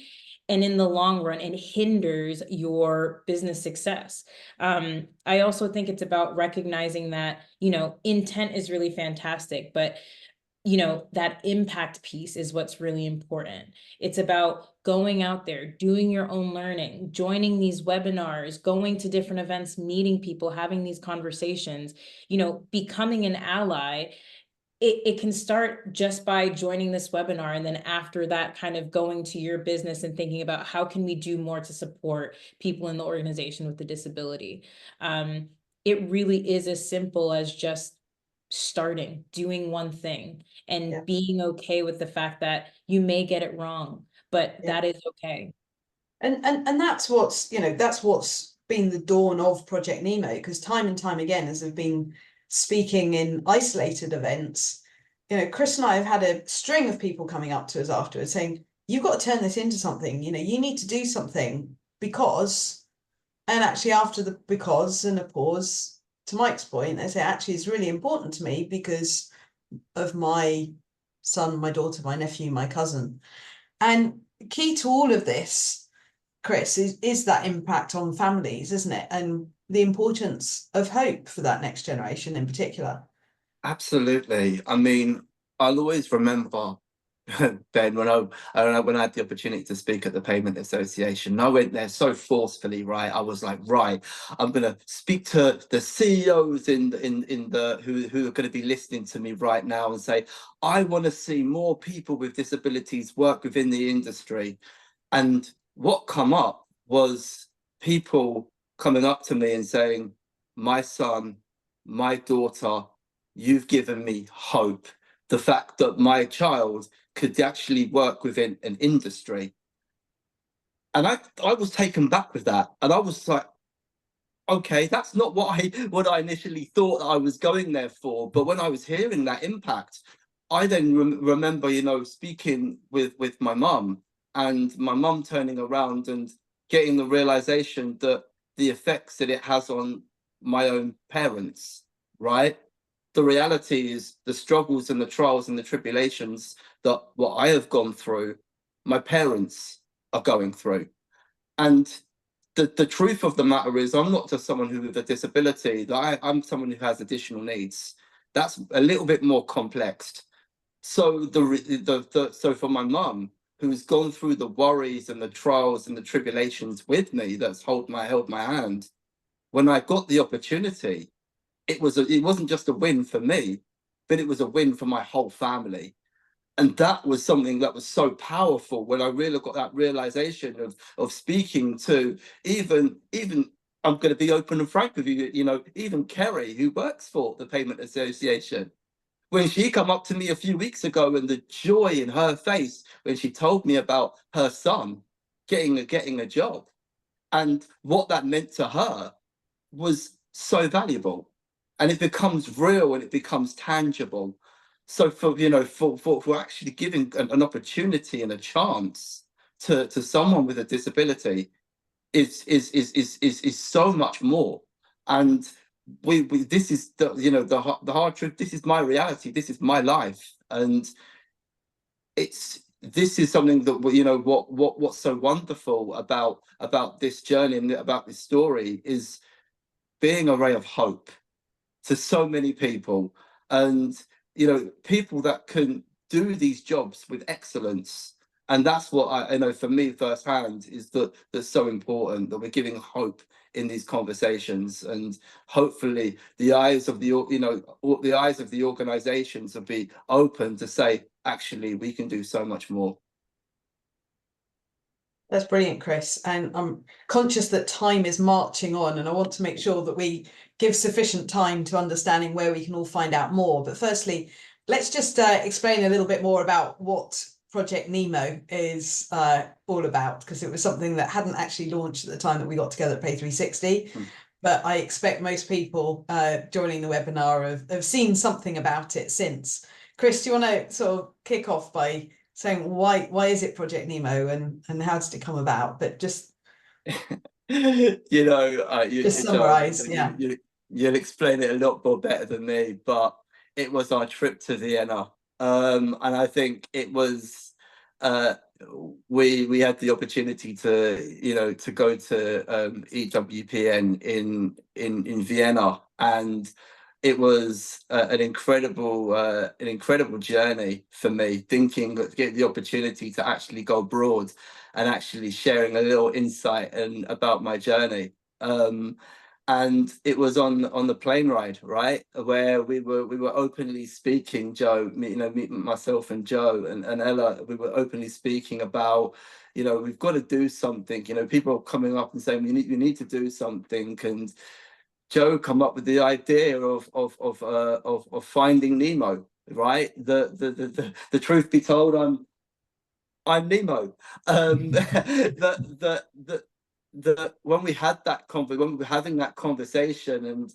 And in the long run, it hinders your business success. I also think it's about recognizing that, you know, intent is really fantastic, but you know, that impact piece is what's really important. It's about going out there, doing your own learning, joining these webinars, going to different events, meeting people, having these conversations, you know, becoming an ally. It can start just by joining this webinar, and then after that kind of going to your business and thinking about how can we do more to support people in the organization with the disability. It really is as simple as just starting, doing one thing, and being okay with the fact that you may get it wrong, but that is okay. And that's what's, you know, that's what's been the dawn of Project Nemo, because time and time again, as I've been speaking in isolated events, you know, Chris and I have had a string of people coming up to us afterwards saying, you've got to turn this into something, you know, you need to do something because, and actually after the because and a pause, to Mike's point, they say, actually, it's really important to me because of my son, my daughter, my nephew, my cousin. And key to all of this, Chris, is that impact on families, isn't it? And the importance of hope for that next generation in particular. Absolutely. I mean, I'll always remember, Ben, when I had the opportunity to speak at the Payment Association, I went there so forcefully, right? I was like, right, I'm gonna speak to the CEOs who are going to be listening to me right now and say, I want to see more people with disabilities work within the industry. And what come up was people coming up to me and saying, my son, my daughter, you've given me hope. The fact that my child could actually work within an industry. And I was taken back with that. And I was like, okay, that's not what I initially thought I was going there for. But when I was hearing that impact, I then remember, you know, speaking with my mum, and my mum turning around and getting the realization that the effects that it has on my own parents, right? the reality is the struggles and the trials and the tribulations that what I have gone through, my parents are going through. And the truth of the matter is, I'm not just someone who with a disability, that I'm someone who has additional needs. That's a little bit more complex. So so for my mum, who's gone through the worries and the trials and the tribulations with me, that's held my hand, when I got the opportunity, it wasn't just a win for me, but it was a win for my whole family. And that was something that was so powerful when I really got that realization of speaking to even I'm going to be open and frank with you, you know, even Kerry, who works for the Payment Association. When she come up to me a few weeks ago and the joy in her face when she told me about her son getting a job and what that meant to her was so valuable, and it becomes real and it becomes tangible. So for, you know, for actually giving an opportunity and a chance to someone with a disability is so much more. And we this is the, you know, the hard truth. This is my reality. This is my life, and this is something that, you know, what's so wonderful about this journey and about this story is being a ray of hope to so many people, and, you know, people that can do these jobs with excellence. And that's what I know for me firsthand is that's so important, that we're giving hope in these conversations, and hopefully the eyes of the, you know, the eyes of the organizations will be open to say, actually, we can do so much more. That's brilliant, Chris. And I'm conscious that time is marching on, and I want to make sure that we give sufficient time to understanding where we can all find out more. But firstly, let's just explain a little bit more about what Project Nemo is all about, because it was something that hadn't actually launched at the time that we got together at Pay360. But I expect most people joining the webinar have seen something about it since. Chris, do you want to sort of kick off by saying why is it Project Nemo and how did it come about? But just you know, just summarize. Yeah, you'll explain it a lot more better than me, but it was our trip to Vienna, and I think it was we had the opportunity to, you know, to go to EWPN in Vienna, and it was an incredible journey for me, thinking that getting the opportunity to actually go abroad and actually sharing a little insight about my journey. And it was on the plane ride, right, where we were openly speaking, Joe, myself and Joe and Ella, we were openly speaking about, you know, we've got to do something. You know, people are coming up and saying we need to do something, and Joe come up with the idea of Finding Nemo, right? The truth be told, I'm Nemo. When we had that when we were having that conversation, and,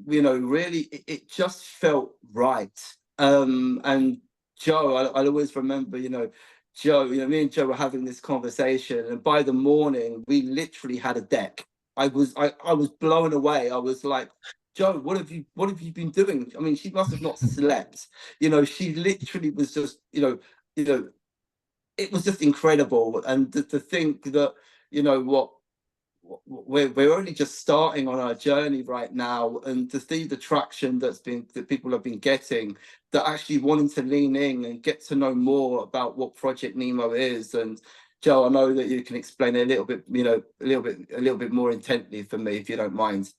you know, really it just felt right. And Joe, I'll always remember, you know, Joe, you know, me and Joe were having this conversation, and by the morning we literally had a deck. I was blown away. I was like, Joe, what have you been doing? I mean, she must have not slept. You know, she literally was just, you know, it was just incredible. And to think that, you know, we're only just starting on our journey right now, and to see the traction that people have been getting, that actually wanting to lean in and get to know more about what Project Nemo is. And Joe, I know that you can explain a little bit, you know, a little bit more intently for me, if you don't mind.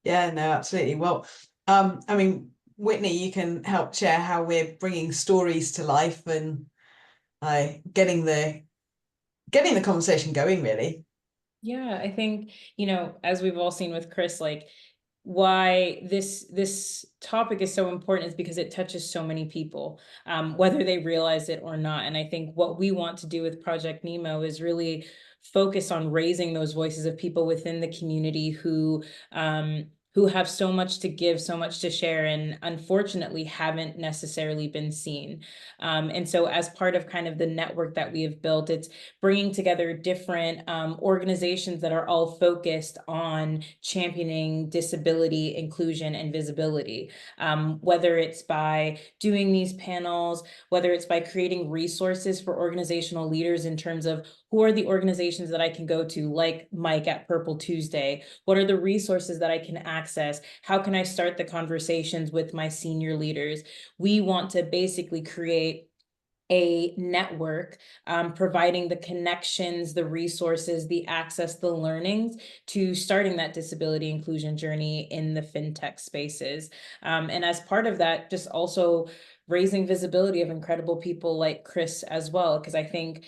Yeah, no, absolutely. Well, I mean, Whitney, you can help share how we're bringing stories to life and getting the conversation going, really. Yeah, I think, you know, as we've all seen with Chris, like, why this topic is so important is because it touches so many people, whether they realize it or not. And I think what we want to do with Project Nemo is really focus on raising those voices of people within the community who who have so much to give, so much to share, and unfortunately haven't necessarily been seen. And so as part of kind of the network that we have built, it's bringing together different organizations that are all focused on championing disability, inclusion, and visibility. Whether it's by doing these panels, whether it's by creating resources for organizational leaders in terms of who are the organizations that I can go to, like Mike at Purple Tuesday? What are the resources that I can access? How can I start the conversations with my senior leaders? We want to basically create a network, providing the connections, the resources, the access, the learnings to starting that disability inclusion journey in the fintech spaces. And as part of that, just also raising visibility of incredible people like Chris as well, because I think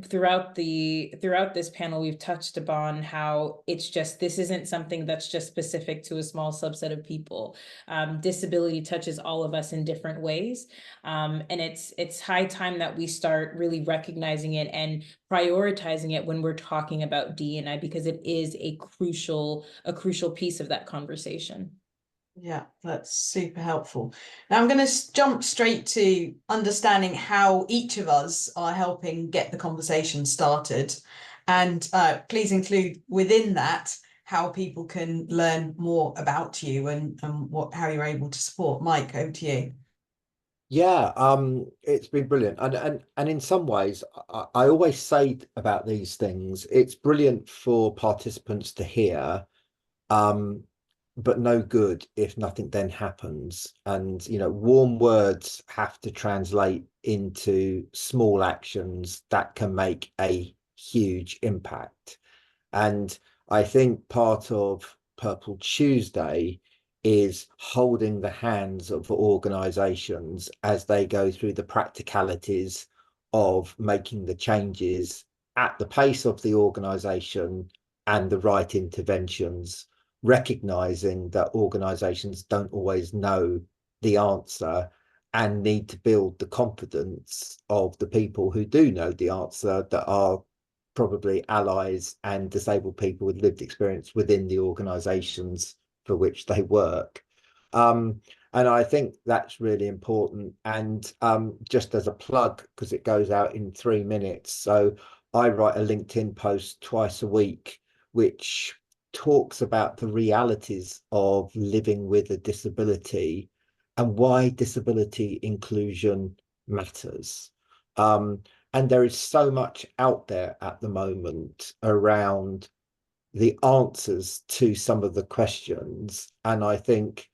throughout this panel, we've touched upon how this isn't something that's just specific to a small subset of people. Disability touches all of us in different ways. And it's high time that we start really recognizing it and prioritizing it when we're talking about D&I, because it is a crucial piece of that conversation. Yeah, that's super helpful. Now I'm going to jump straight to understanding how each of us are helping get the conversation started. And please include within that how people can learn more about you and how you're able to support. Mike, over to you. Yeah, it's been brilliant. And in some ways, I always say about these things, it's brilliant for participants to hear, but no good if nothing then happens. And, you know, warm words have to translate into small actions that can make a huge impact. And I think part of Purple Tuesday is holding the hands of organizations as they go through the practicalities of making the changes at the pace of the organization and the right interventions, recognizing that organizations don't always know the answer and need to build the confidence of the people who do know the answer, that are probably allies and disabled people with lived experience within the organizations for which they work. And I think that's really important. And just as a plug, because it goes out in 3 minutes, so I write a LinkedIn post twice a week, which talks about the realities of living with a disability and why disability inclusion matters. And there is so much out there at the moment around the answers to some of the questions. And I think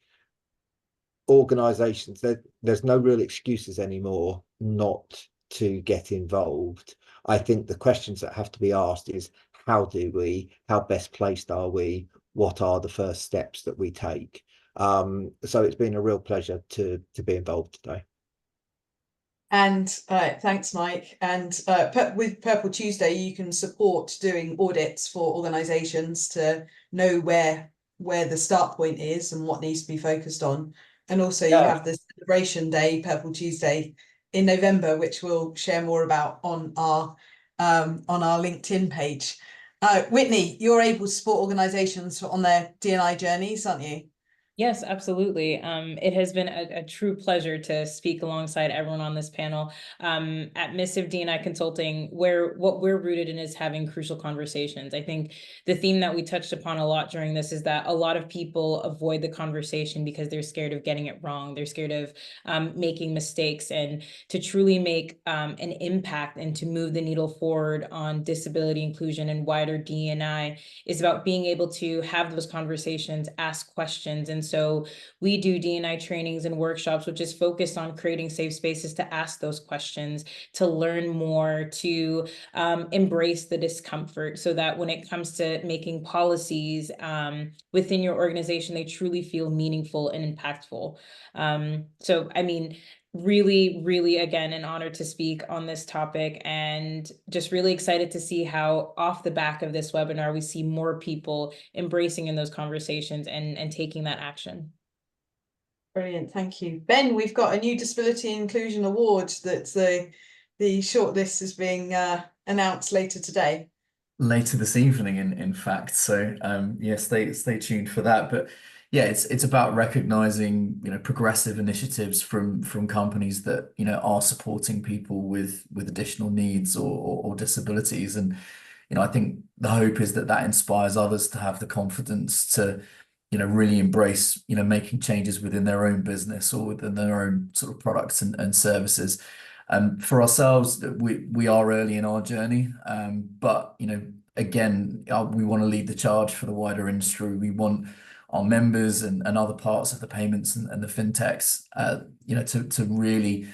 organizations, there's no real excuses anymore not to get involved. I think the questions that have to be asked is, how best placed are we? What are the first steps that we take? So it's been a real pleasure to be involved today. And thanks, Mike. And with Purple Tuesday, you can support doing audits for organizations to know where the start point is and what needs to be focused on. And also you have the celebration day, Purple Tuesday, in November, which we'll share more about on our LinkedIn page. Whitney, you're able to support organizations on their D&I journeys, aren't you? Yes, absolutely. It has been a true pleasure to speak alongside everyone on this panel. At Missive D&I Consulting, what we're rooted in is having crucial conversations. I think the theme that we touched upon a lot during this is that a lot of people avoid the conversation because they're scared of getting it wrong. They're scared of making mistakes. And to truly make an impact and to move the needle forward on disability inclusion and wider D&I is about being able to have those conversations, ask questions. And so we do D&I trainings and workshops, which is focused on creating safe spaces to ask those questions, to learn more, to embrace the discomfort, so that when it comes to making policies within your organization, they truly feel meaningful and impactful. So, I mean, really, really, again, an honor to speak on this topic, and just really excited to see how off the back of this webinar, we see more people embracing in those conversations and taking that action. Brilliant, thank you. Ben, we've got a new Disability Inclusion Award that the shortlist is being announced later today. later this evening, in fact. So yeah, stay tuned for that. But yeah, it's about recognizing, progressive initiatives from companies that, are supporting people with additional needs or disabilities. And I think the hope is that inspires others to have the confidence to, really embrace, making changes within their own business or within their own sort of products and services. For ourselves, we are early in our journey, but again, we want to lead the charge for the wider industry. We want our members and other parts of the payments and the fintechs, to really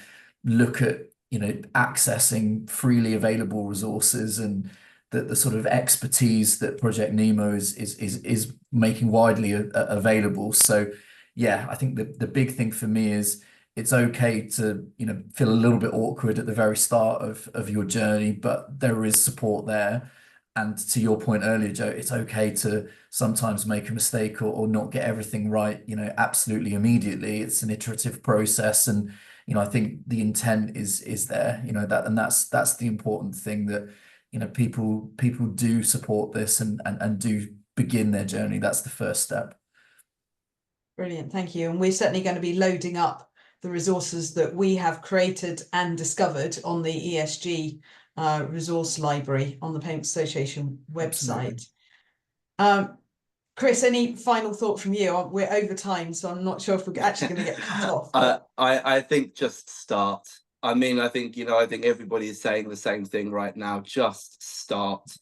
look at accessing freely available resources and the sort of expertise that Project Nemo is making widely available. So yeah, I think the big thing for me is it's okay to feel a little bit awkward at the very start of your journey, but there is support there. And to your point earlier, Joe, it's okay to sometimes make a mistake or not get everything right, absolutely immediately. It's an iterative process, and I think the intent is there, that's the important thing, that people do support this and do begin their journey. That's the first step. Brilliant, thank you. And we're certainly going to be loading up the resources that we have created and discovered on the ESG resource library on the Payments Association website. Chris, any final thought from you? We're over time, so I'm not sure if we're actually going to get cut off. I think just start. I mean, I think everybody is saying the same thing right now. Just start.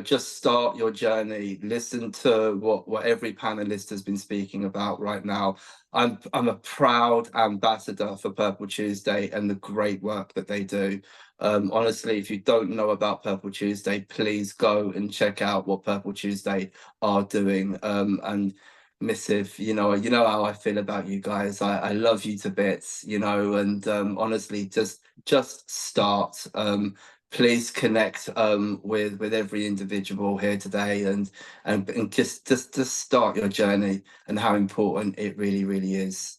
Just start your journey. Listen to what every panelist has been speaking about right now. I'm a proud ambassador for Purple Tuesday and the great work that they do. Honestly, if you don't know about Purple Tuesday, please go and check out what Purple Tuesday are doing. And Missive, you know how I feel about you guys. I love you to bits, and honestly, just start. Please connect with every individual here today and just start your journey and how important it really is.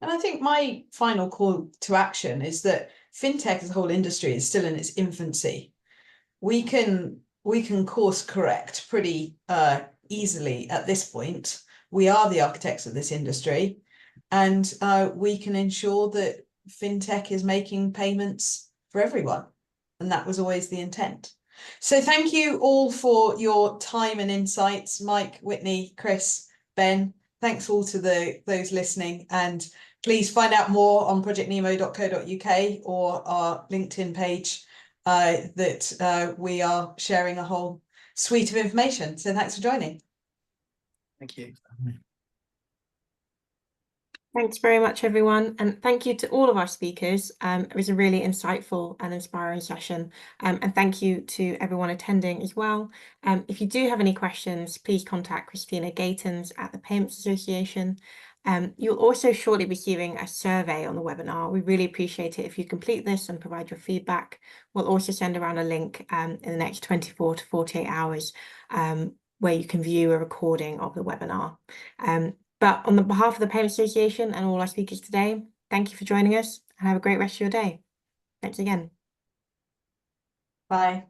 And I think my final call to action is that fintech as a whole industry is still in its infancy. We can course correct pretty easily at this point. We are the architects of this industry, and we can ensure that fintech is making payments for everyone. And that was always the intent. So thank you all for your time and insights. Mike, Whitney, Chris, Ben, thanks all to those listening. And please find out more on projectnemo.co.uk or our LinkedIn page that we are sharing a whole suite of information. So thanks for joining. Thank you. Thanks very much, everyone. And thank you to all of our speakers. It was a really insightful and inspiring session. And thank you to everyone attending as well. If you do have any questions, please contact Christina Gatens at the Payments Association. You'll also shortly be receiving a survey on the webinar. We really appreciate it if you complete this and provide your feedback. We'll also send around a link in the next 24 to 48 hours where you can view a recording of the webinar. But on the behalf of the Payments Association and all our speakers today, thank you for joining us and have a great rest of your day. Thanks again. Bye.